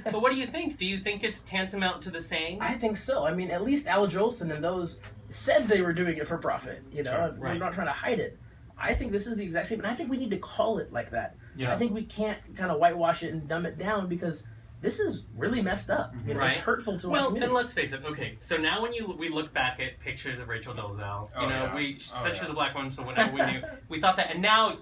But what do you think? Do you think it's tantamount to the saying? I think so. I mean, at least Al Jolson and those said they were doing it for profit. You know, Sure, we're not trying to hide it. I think this is the exact same, and I think we need to call it like that. Yeah. I think we can't kind of whitewash it and dumb it down because this is really messed up. You know, Right. It's hurtful to our Well, community. and let's face it. Okay, so now when we look back at pictures of Rachel Dolezal, you know, we said she was a black woman, so whenever we knew, we thought that, and now,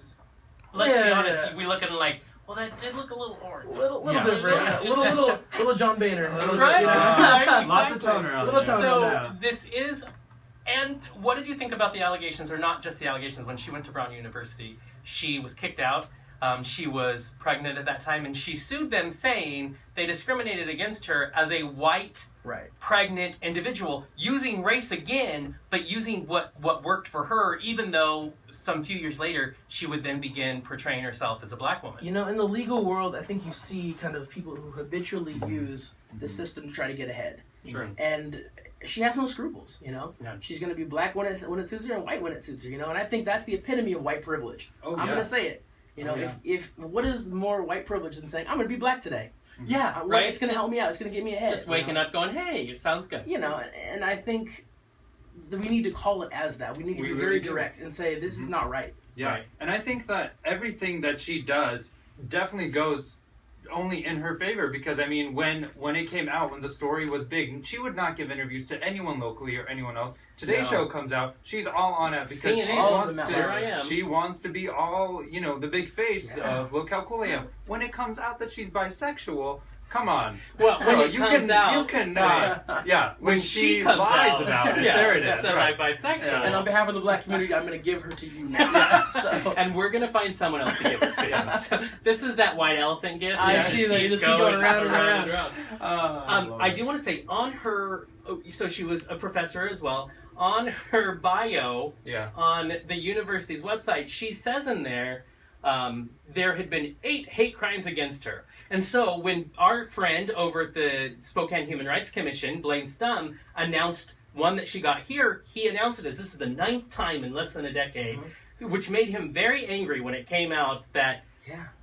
let's be honest, we look at it like, well, that did look a little orange. Little different. Little John Boehner. Right? Right, Lots of exactly. toner on Little there. toner. So Yeah. this is, and what did you think about the allegations, or not just the allegations? When she went to Brown University, she was kicked out. She was pregnant at that time, and she sued them, saying they discriminated against her as a white, pregnant individual, using race again, but using what worked for her, even though some few years later, she would then begin portraying herself as a black woman. You know, in the legal world, I think you see kind of people who habitually use the system to try to get ahead. Sure. And she has no scruples, you know? Yeah. She's going to be black when it suits her and white when it suits her, you know? And I think that's the epitome of white privilege. I'm going to say it. You know, if what is more white privilege than saying, I'm going to be black today? Yeah, right. It's going to help me out. It's going to get me ahead. Just waking up going, hey, it sounds good. You know, and I think that we need to call it as that. We need to be very direct and say, this is not right. Yeah, Right. and I think that everything that she does definitely goes only in her favor, because I mean, when it came out, when the story was big, she would not give interviews to anyone locally or anyone else. Today's show comes out, she's all on it because she wants to be all, you know, the big face of look how cool I am. When it comes out that she's bisexual, come on. Well, when it comes out, you cannot. Yeah, when she comes lies out, about it, there it is. So I'm bisexual. Yeah. And on behalf of the black community, I'm going to give her to you now. So. And we're going to find someone else to give it to. So this is that white elephant gift. I see that. You just keep going around and around. I do want to say, on her, so she was a professor as well. On her bio, on the university's website, she says in there, there had been 8 hate crimes against her. And so when our friend over at the Spokane Human Rights Commission, Blaine Stum, announced one that she got here, he announced it as this is the 9th time in less than a decade, which made him very angry when it came out that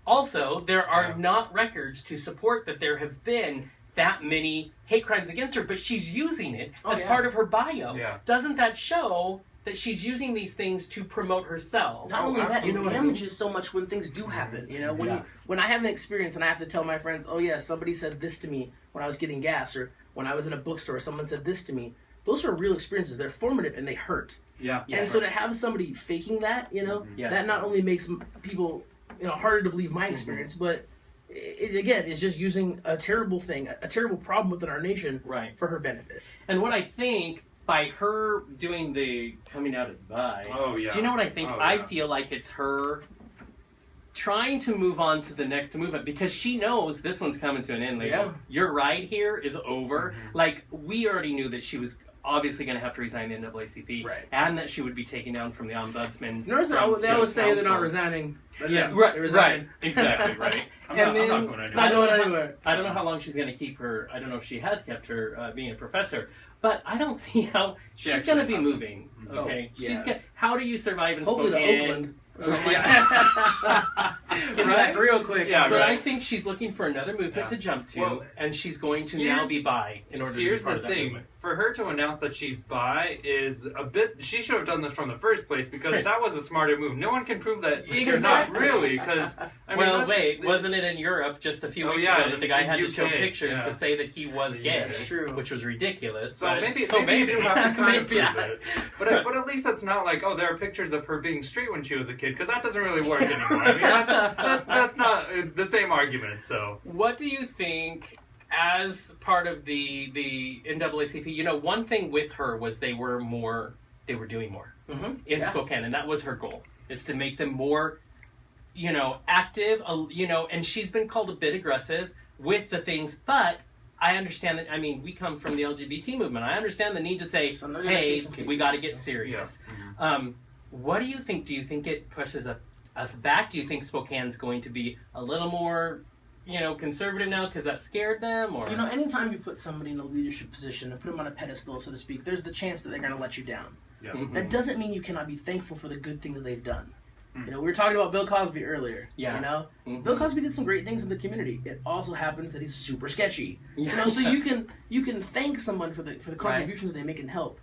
also there are not records to support that there have been that many hate crimes against her, but she's using it as part of her bio. Doesn't that show that she's using these things to promote herself? Not only that, it damages so much when things do happen. You know, when I have an experience and I have to tell my friends, oh yeah, somebody said this to me when I was getting gas, or when I was in a bookstore, someone said this to me. Those are real experiences. They're formative and they hurt. And so to have somebody faking that, you know, that not only makes people, you know, harder to believe my experience, but it, again, is just using a terrible thing, a terrible problem within our nation for her benefit. And what I think, by her doing the coming out as bi, do you know what I think? I feel like it's her trying to move on to the next movement, because she knows this one's coming to an end later. Your ride here is over. Like, we already knew that she was obviously going to have to resign the NAACP, and that she would be taken down from the ombudsman. Notice they always say they're not resigning. But they resign. Exactly, right. I'm not going anywhere. I don't know how long she's going to keep her. I don't know if she has kept her being a professor, but I don't see how she's going to be moving. Okay, how do you survive in Hopefully Spokane? to Oakland. Get back real quick. But I think she's looking for another movement to jump to, and she's going to now be bi in order to be part of that movement. For her to announce that she's bi is a bit... She should have done this from the first place, because that was a smarter move. No one can prove that you're not really, because... wasn't it in Europe just a few weeks ago that the guy had to show pictures to say that he was gay, which was ridiculous. So maybe you do have to kind of prove it. But at least it's not like, oh, there are pictures of her being straight when she was a kid, because that doesn't really work anymore. I mean, that's not the same argument, so... What do you think... As part of the NAACP, you know, one thing with her was they were doing more in Spokane, and that was her goal, is to make them more, you know, active, you know, and she's been called a bit aggressive with the things, but I understand that, I mean, we come from the LGBT movement. I understand the need to say, hey, we got to get serious. What do you think? Do you think it pushes us back? Do you think Spokane's going to be a little more... you know, conservative now because that scared them? Or, you know, anytime you put somebody in a leadership position and put them on a pedestal, so to speak, there's the chance that they're going to let you down. That doesn't mean you cannot be thankful for the good thing that they've done. You know, we were talking about Bill Cosby earlier. Yeah. You know, Bill Cosby did some great things in the community. It also happens that he's super sketchy. You know, so you can thank someone for the contributions they make and help,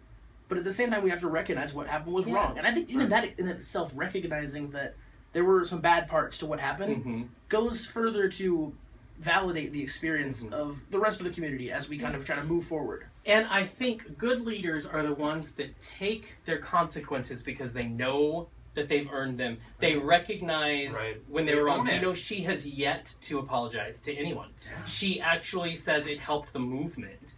but at the same time we have to recognize what happened was wrong. And I think even that in itself, recognizing that there were some bad parts to what happened, goes further to validate the experience of the rest of the community as we kind of try to move forward. And I think good leaders are the ones that take their consequences because they know that they've earned them. They recognize when they were wrong. You know, she has yet to apologize to anyone. Yeah. She actually says it helped the movement.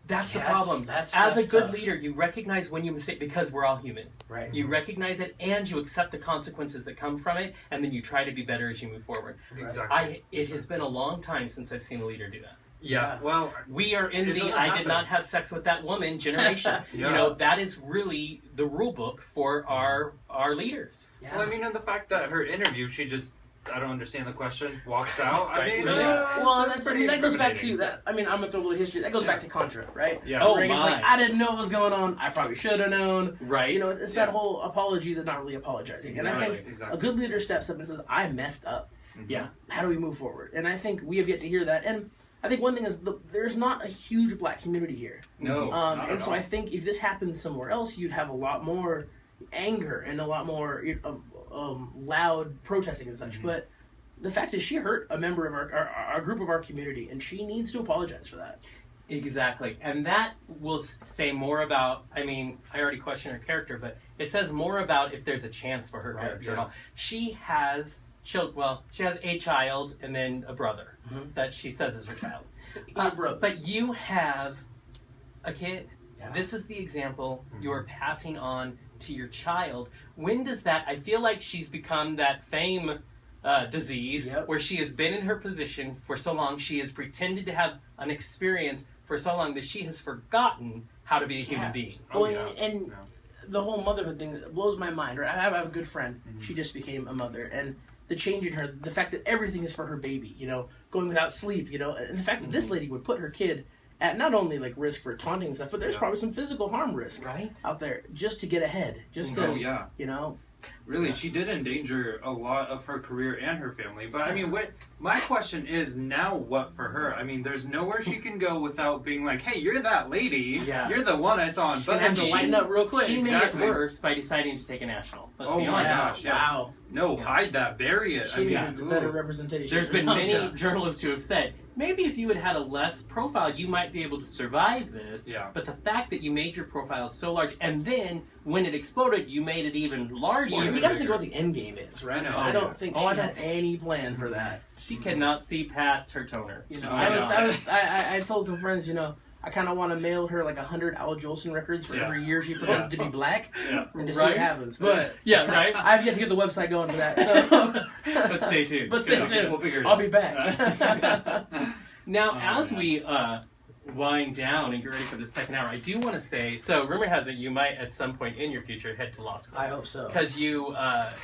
That's the problem. As a good leader, you recognize when you mistake, because we're all human. Right. You recognize it and you accept the consequences that come from it, and then you try to be better as you move forward. Exactly. It has been a long time since I've seen a leader do that. Yeah, well, we are in the I did not have sex with that woman generation. You know, that is really the rule book for our leaders. Yeah. Well, I mean, and the fact that her interview, she just, I don't understand the question, walks out. I mean, well, that goes back to that. I mean, I'm gonna throw a little history. That goes back to Contra, right? Yeah. Oh, Reagan's like, I didn't know what was going on. I probably should have known. Right. You know, it's that whole apology that's not really apologizing. And I think a good leader steps up and says, I messed up. Yeah. How do we move forward? And I think we have yet to hear that. And I think one thing is there's not a huge black community here. No. And so I think if this happened somewhere else, you'd have a lot more anger and a lot more loud protesting and such. But the fact is, she hurt a member of our group of our community, and she needs to apologize for that. Exactly. And that will say more about, I mean, I already questioned her character, but it says more about if there's a chance for her character at all. She has she has a child and then a brother that she says is her child. But you have a kid. Yeah. This is the example you're passing on to your child. When does that, I feel like she's become that fame disease where she has been in her position for so long, she has pretended to have an experience for so long that she has forgotten how to be a human being. And the whole motherhood thing blows my mind. Right? I have a good friend. She just became a mother, and the change in her, the fact that everything is for her baby, you know, going without sleep, you know, and the fact that this lady would put her kid at not only like risk for taunting and stuff, but there's probably some physical harm risk out there just to get ahead, just to, you know. Really, she did endanger a lot of her career and her family. But I mean, my question is now what for her? I mean, there's nowhere she can go without being like, hey, you're that lady. Yeah. You're the one I saw on But have to lighten up real quick. She made it worse by deciding to take a national. Let's be honest. My gosh. Yeah. Wow. No, hide that. Bury it. She needed better representation. There's been many journalists who have said, maybe if you had had a less profile, you might be able to survive this. Yeah. But the fact that you made your profile so large, and then when it exploded, you made it even larger. Well, you got to think what the end game is, right? I don't think she had any plan for that. She cannot see past her toner. You know, I told some friends, you know, I kind of want to mail her like 100 Al Jolson records for every year she pretended to be black, and just see what happens. But I've yet to get the website going for that. So, but stay tuned. We'll figure it out. I'll be back. Now, as we wind down and get ready for the second hour, I do want to say, so rumor has it you might at some point in your future head to law school. I hope so. Because you have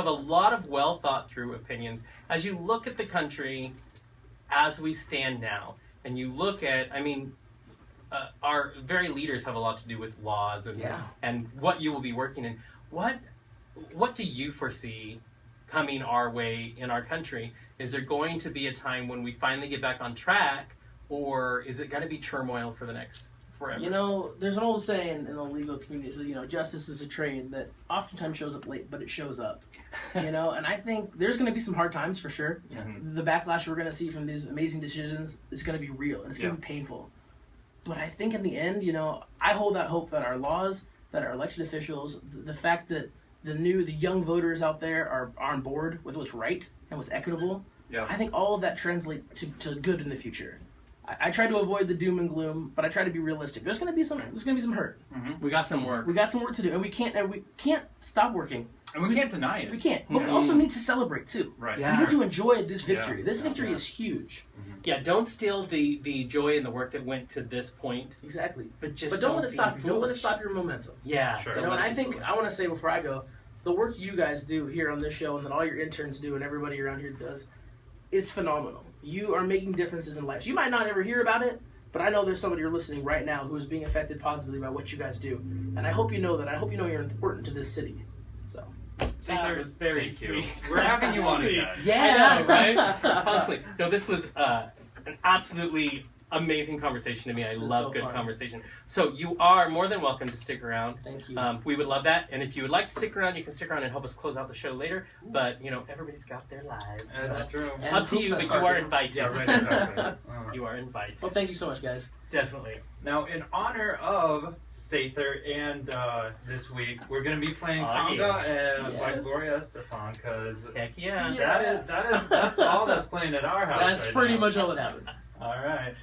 a lot of well thought through opinions. As you look at the country as we stand now, and you look at, I mean, our very leaders have a lot to do with laws and what you will be working in. What do you foresee coming our way in our country? Is there going to be a time when we finally get back on track, or is it going to be turmoil for the next forever? You know, there's an old saying in the legal community that, you know, justice is a train that oftentimes shows up late, but it shows up. You know, and I think there's going to be some hard times for sure. The backlash we're going to see from these amazing decisions is going to be real, and it's going to be painful. But I think in the end, you know, I hold out hope that our laws, that our elected officials, the fact that the young voters out there are on board with what's right and what's equitable, I think all of that translates to good in the future. I try to avoid the doom and gloom, but I try to be realistic. There's going to be some hurt. We got some work. We got some work to do, and we can't stop working. And we can't deny it. We can't. But we also need to celebrate too. Right. We need to enjoy this victory. This victory is huge. Yeah, don't steal the joy and the work that went to this point. Exactly. But don't let it stop. Don't let it stop your momentum. Yeah. Sure. You know, and I think I want to say before I go, the work you guys do here on this show, and that all your interns do, and everybody around here does, it's phenomenal. You are making differences in lives. You might not ever hear about it, but I know there's somebody you're listening right now who is being affected positively by what you guys do, and I hope you know that. I hope you know you're important to this city. So. That was very sweet. We're having you on again. Yeah, I know, right? Honestly, no, this was an absolutely amazing conversation to me. I love good conversation. So you are more than welcome to stick around. Thank you. We would love that. And if you would like to stick around, you can stick around and help us close out the show later. But, you know, everybody's got their lives. That's true. And up to you, but you are invited. Yeah, right, exactly. You are invited. Well, thank you so much, guys. Definitely. Now, in honor of Sather and this week, we're going to be playing Conga by Gloria Estefan, because heck yeah. that's all that's playing at our house. That's right pretty now. much all that happened. All right.